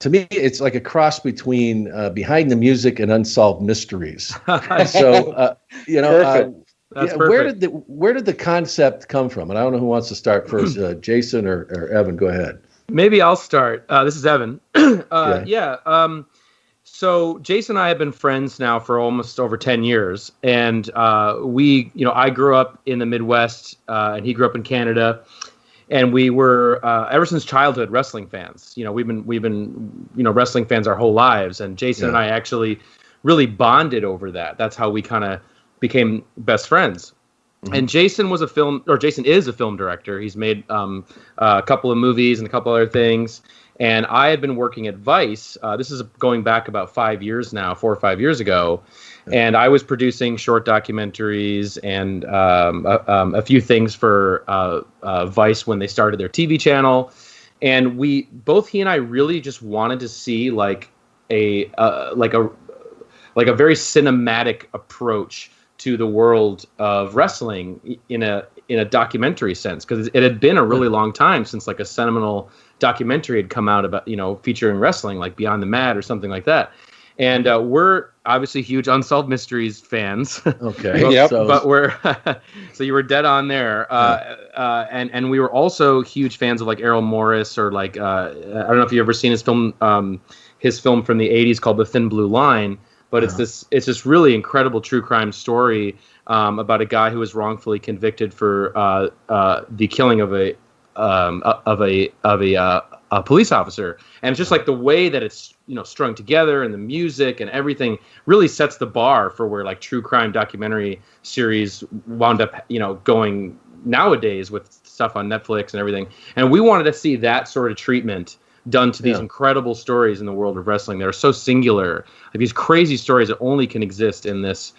to me, it's like a cross between Behind the Music and Unsolved Mysteries. So, Perfect. That's yeah, perfect. where did the concept come from? And I don't know who wants to start first, Jason or Evan. Go ahead. Maybe I'll start. This is Evan. Okay. Yeah. So Jason and I have been friends now for almost over 10 years. And I grew up in the Midwest and he grew up in Canada. And we were, ever since childhood, wrestling fans. We've been wrestling fans our whole lives. And Jason and I actually really bonded over that. That's how we kind of became best friends. Mm-hmm. And Jason is a film director. He's made a couple of movies and a couple other things. And I had been working at Vice. This is going back about 5 years now, 4 or 5 years ago. And I was producing short documentaries and a few things for Vice when they started their TV channel. And both he and I really just wanted to see like a very cinematic approach to the world of wrestling in a documentary sense, because it had been a really long time since like a seminal documentary had come out about featuring wrestling, like Beyond the Mat or something like that. And we're obviously huge Unsolved Mysteries fans. Okay. Yep. But we're so you were dead on there. And we were also huge fans of like Errol Morris or like I don't know if you've ever seen his film from the 80s called The Thin Blue Line. But it's this really incredible true crime story about a guy who was wrongfully convicted for the killing of a police officer, and it's just like the way that it's strung together and the music and everything really sets the bar for where like true crime documentary series wound up going nowadays with stuff on Netflix and everything. And we wanted to see that sort of treatment done to these incredible stories in the world of wrestling that are so singular, like these crazy stories that only can exist in this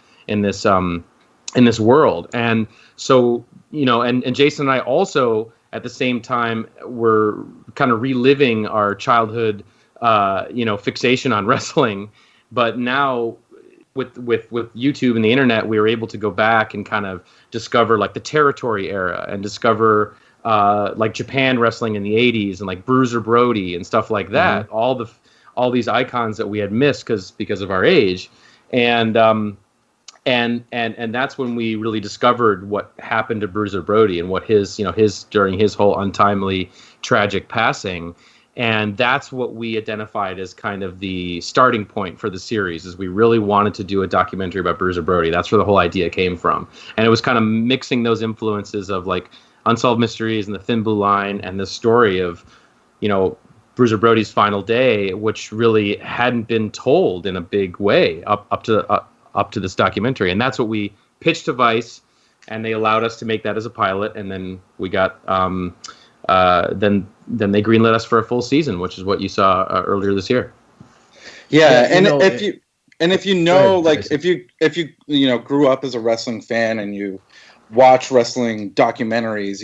world. And so, and Jason and I also at the same time were kind of reliving our childhood, fixation on wrestling. But now with YouTube and the internet, we were able to go back and kind of discover like the Territory era and discover like Japan wrestling in the 80s and like Bruiser Brody and stuff like that. Mm-hmm. All these icons that we had missed because of our age. And that's when we really discovered what happened to Bruiser Brody and what his during his whole untimely tragic passing. And that's what we identified as kind of the starting point for the series, is we really wanted to do a documentary about Bruiser Brody. That's where the whole idea came from. And it was kind of mixing those influences of like Unsolved Mysteries and The Thin Blue Line and the story of, Bruiser Brody's final day, which really hadn't been told in a big way up to this documentary. And that's what we pitched to Vice, and they allowed us to make that as a pilot. And then we got then they greenlit us for a full season, which is what you saw earlier this year. Yeah, if you grew up as a wrestling fan and you watch wrestling documentaries,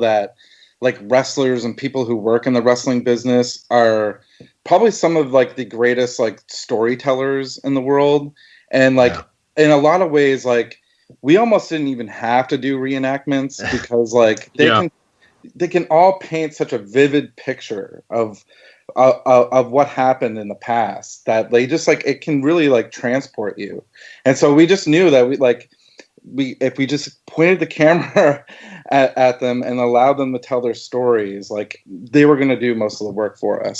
that like wrestlers and people who work in the wrestling business are probably some of like the greatest like storytellers in the world. And like in a lot of ways, like we almost didn't even have to do reenactments because like they can all paint such a vivid picture of what happened in the past that they just like it can really like transport you. And so we just knew that if we just pointed the camera at them and allowed them to tell their stories, like they were going to do most of the work for us.